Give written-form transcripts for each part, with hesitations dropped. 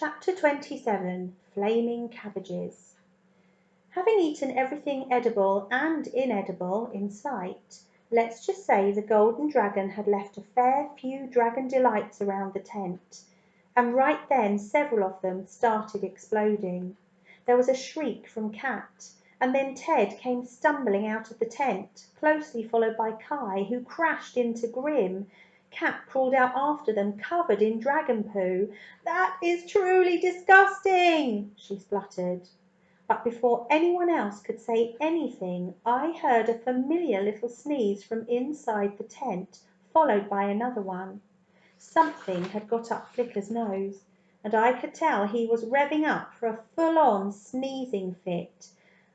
Chapter 27. Flaming Cabbages. Having eaten everything edible and inedible in sight, let's just say the Golden Dragon had left a fair few dragon delights around the tent, and right then several of them started exploding. There was a shriek from Cat, and then Ted came stumbling out of the tent, closely followed by Kai, who crashed into Grim. Cat crawled out after them, covered in dragon poo. "That is truly disgusting," she spluttered. But before anyone else could say anything, I heard a familiar little sneeze from inside the tent, followed by another one. Something had got up Flicker's nose, and I could tell he was revving up for a full-on sneezing fit.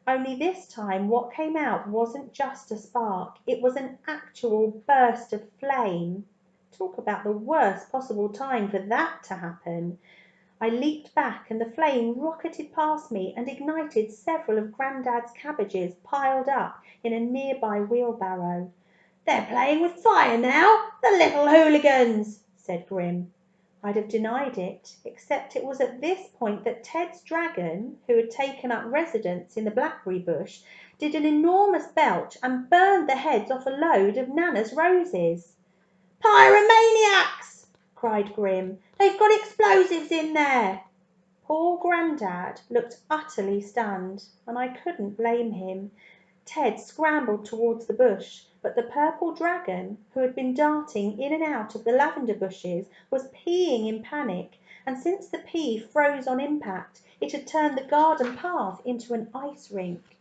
Only this time what came out wasn't just a spark, it was an actual burst of flame. Talk about the worst possible time for that to happen. I leaped back and the flame rocketed past me and ignited several of Grandad's cabbages piled up in a nearby wheelbarrow. "They're playing with fire now, the little hooligans," said Grim. I'd have denied it, except it was at this point that Ted's dragon, who had taken up residence in the blackberry bush, did an enormous belch and burned the heads off a load of Nana's roses. "Pyromaniacs!" cried Grim. "They've got explosives in there." Poor Grandad looked utterly stunned, and I couldn't blame him. Ted scrambled towards the bush, but the purple dragon, who had been darting in and out of the lavender bushes, was peeing in panic, and since the pea froze on impact, it had turned the garden path into an ice rink.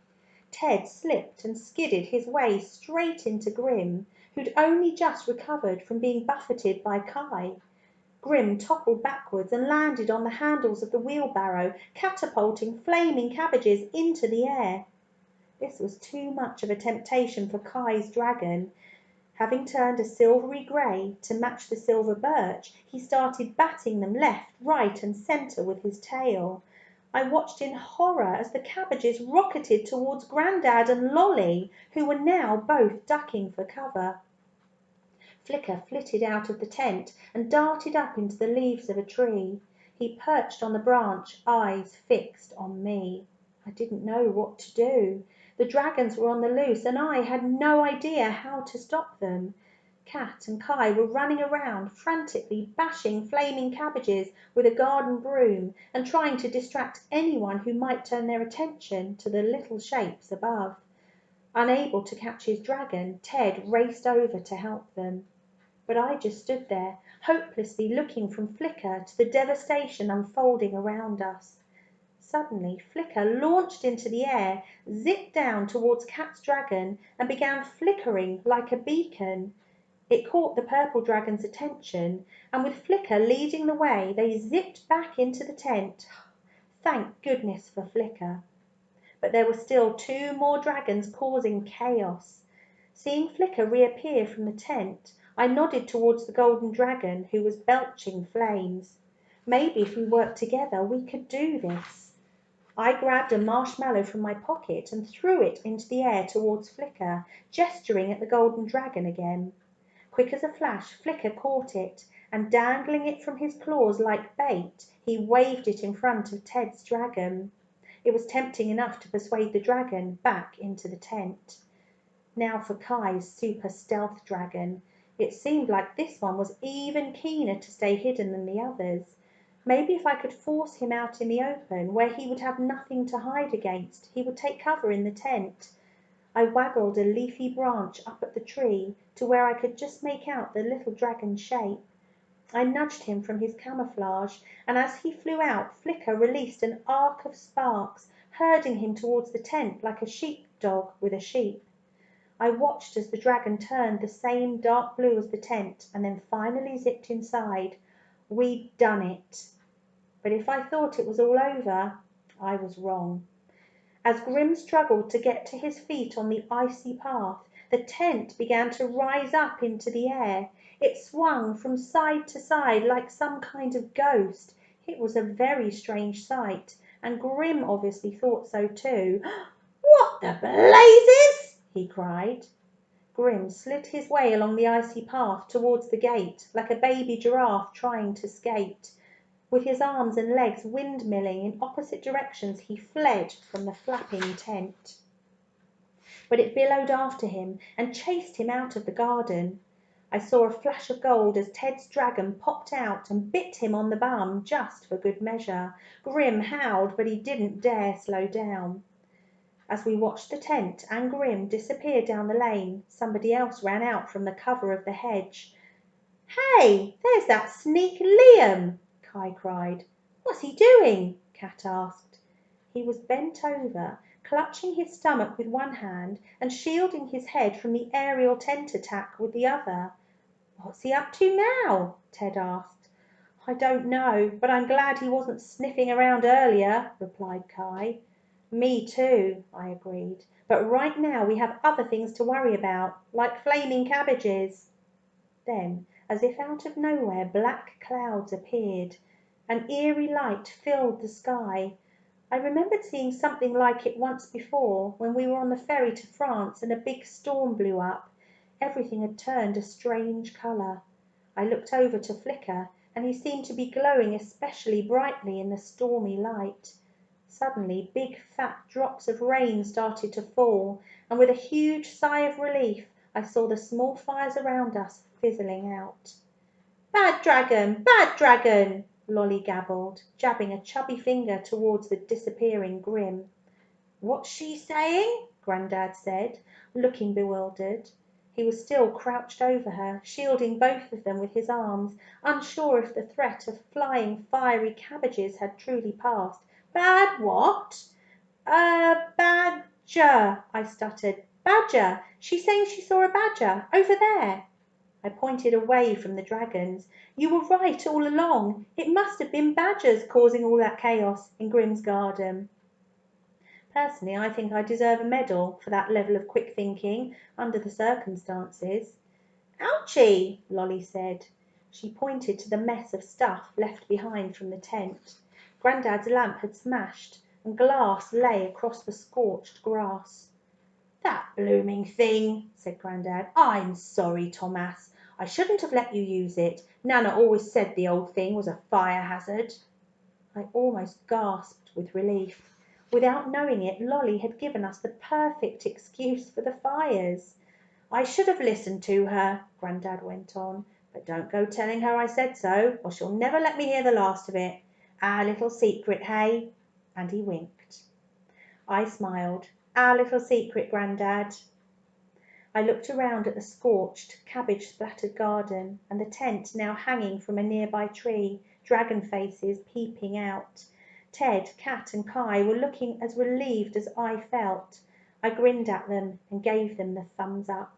Ted slipped and skidded his way straight into Grim, who'd only just recovered from being buffeted by Kai. Grim toppled backwards and landed on the handles of the wheelbarrow, catapulting flaming cabbages into the air. This was too much of a temptation for Kai's dragon. Having turned a silvery grey to match the silver birch, he started batting them left, right and centre with his tail. I watched in horror as the cabbages rocketed towards Grandad and Lolly, who were now both ducking for cover. Flicker flitted out of the tent and darted up into the leaves of a tree. He perched on the branch, eyes fixed on me. I didn't know what to do. The dragons were on the loose, and I had no idea how to stop them. Cat and Kai were running around, frantically bashing flaming cabbages with a garden broom and trying to distract anyone who might turn their attention to the little shapes above. Unable to catch his dragon, Ted raced over to help them. But I just stood there, hopelessly looking from Flicker to the devastation unfolding around us. Suddenly Flicker launched into the air, zipped down towards Cat's dragon, and began flickering like a beacon. It caught the purple dragon's attention, and with Flicker leading the way, they zipped back into the tent. Thank goodness for Flicker. But there were still two more dragons causing chaos. Seeing Flicker reappear from the tent, I nodded towards the golden dragon, who was belching flames. Maybe if we worked together we could do this. I grabbed a marshmallow from my pocket and threw it into the air towards Flicker, gesturing at the golden dragon again. Quick as a flash, Flicker caught it, and dangling it from his claws like bait, he waved it in front of Ted's dragon. It was tempting enough to persuade the dragon back into the tent. Now for Kai's super stealth dragon. It seemed like this one was even keener to stay hidden than the others. Maybe if I could force him out in the open, where he would have nothing to hide against, he would take cover in the tent. I waggled a leafy branch up at the tree to where I could just make out the little dragon's shape. I nudged him from his camouflage, and as he flew out, Flicker released an arc of sparks, herding him towards the tent like a sheepdog with a sheep. I watched as the dragon turned the same dark blue as the tent, and then finally zipped inside. We'd done it. But if I thought it was all over, I was wrong. As Grim struggled to get to his feet on the icy path, the tent began to rise up into the air. It swung from side to side like some kind of ghost. It was a very strange sight, and Grim obviously thought so too. "What the blazes!" he cried. Grim slid his way along the icy path towards the gate, like a baby giraffe trying to skate. With his arms and legs windmilling in opposite directions, he fled from the flapping tent. But it billowed after him and chased him out of the garden. I saw a flash of gold as Ted's dragon popped out and bit him on the bum just for good measure. Grim howled, but he didn't dare slow down. As we watched the tent and Grim disappear down the lane, somebody else ran out from the cover of the hedge. "Hey, there's that sneak Liam!" Kai cried. "What's he doing?" Cat asked. He was bent over, clutching his stomach with one hand and shielding his head from the aerial tent attack with the other. "What's he up to now?" Ted asked. "I don't know, but I'm glad he wasn't sniffing around earlier," replied Kai. "Me too," I agreed, "but right now we have other things to worry about, like flaming cabbages." Then, as if out of nowhere, black clouds appeared. An eerie light filled the sky. I remembered seeing something like it once before, when we were on the ferry to France and a big storm blew up. Everything had turned a strange colour. I looked over to Flicker, and he seemed to be glowing especially brightly in the stormy light. Suddenly big fat drops of rain started to fall, and with a huge sigh of relief I saw the small fires around us fizzling out. "Bad dragon! Bad dragon!" Lolly gabbled, jabbing a chubby finger towards the disappearing Grim. "What's she saying?" Grandad said, looking bewildered. He was still crouched over her, shielding both of them with his arms, unsure if the threat of flying fiery cabbages had truly passed. "Bad what?" Badger," I stuttered. "Badger! She's saying she saw a badger over there." I pointed away from the dragons. "You were right all along. It must have been badgers causing all that chaos in Grim's garden." Personally, I think I deserve a medal for that level of quick thinking under the circumstances. "Ouchie!" Lolly said. She pointed to the mess of stuff left behind from the tent. Grandad's lamp had smashed, and glass lay across the scorched grass. "That blooming thing!" said Grandad. "I'm sorry, Thomas. I shouldn't have let you use it. Nana always said the old thing was a fire hazard." I almost gasped with relief. Without knowing it, Lolly had given us the perfect excuse for the fires. "I should have listened to her," Grandad went on, "but don't go telling her I said so, or she'll never let me hear the last of it. Our little secret, hey?" And he winked. I smiled. "Our little secret, Grandad." I looked around at the scorched, cabbage-splattered garden, and the tent now hanging from a nearby tree, dragon faces peeping out. Ted, Cat and Kai were looking as relieved as I felt. I grinned at them and gave them the thumbs up.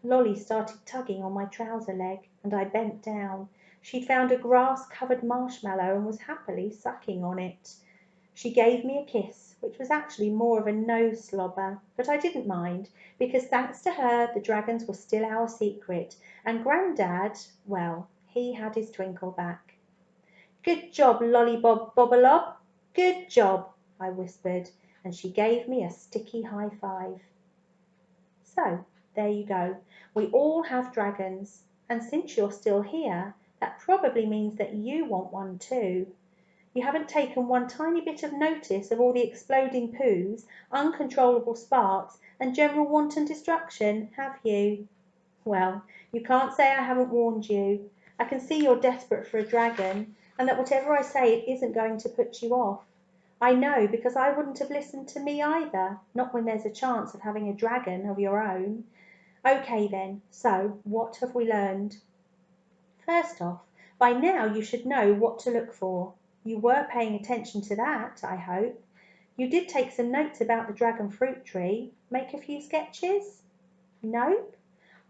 Lolly started tugging on my trouser leg, and I bent down. She'd found a grass-covered marshmallow and was happily sucking on it. She gave me a kiss, which was actually more of a nose slobber, but I didn't mind, because thanks to her the dragons were still our secret, and Grandad, well, he had his twinkle back. "Good job, Lollybob Bobolob, good job," I whispered, and she gave me a sticky high five. So, there you go. We all have dragons, and since you're still here, that probably means that you want one too. You haven't taken one tiny bit of notice of all the exploding poos, uncontrollable sparks, and general wanton destruction, have you? Well, you can't say I haven't warned you. I can see you're desperate for a dragon, and that whatever I say it isn't going to put you off. I know, because I wouldn't have listened to me either, not when there's a chance of having a dragon of your own. Okay then, so what have we learned? First off, by now you should know what to look for. You were paying attention to that, I hope. You did take some notes about the dragon fruit tree. Make a few sketches? Nope?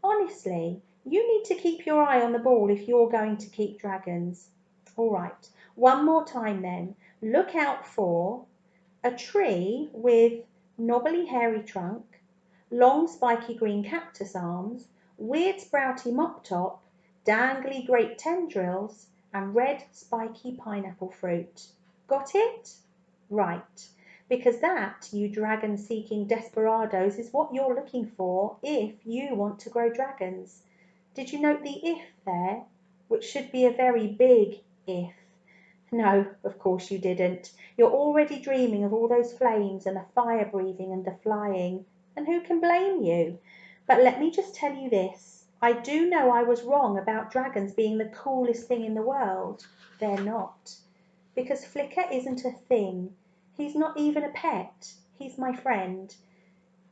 Honestly, you need to keep your eye on the ball if you're going to keep dragons. All right, one more time then. Look out for a tree with knobbly hairy trunk, long spiky green cactus arms, weird sprouty mop top, dangly great tendrils, and red spiky pineapple fruit. Got it? Right, because that, you dragon-seeking desperados, is what you're looking for if you want to grow dragons. Did you note the if there, which should be a very big if? No, of course you didn't. You're already dreaming of all those flames and the fire breathing and the flying, and who can blame you? But let me just tell you this. I do know I was wrong about dragons being the coolest thing in the world. They're not. Because Flicker isn't a thing. He's not even a pet. He's my friend.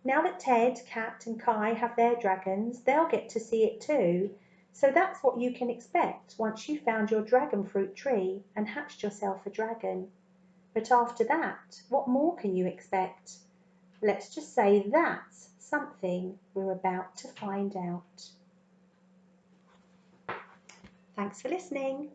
Now that Ted, Kat and Kai have their dragons, they'll get to see it too. So that's what you can expect once you've found your dragon fruit tree and hatched yourself a dragon. But after that, what more can you expect? Let's just say that's something we're about to find out. Thanks for listening.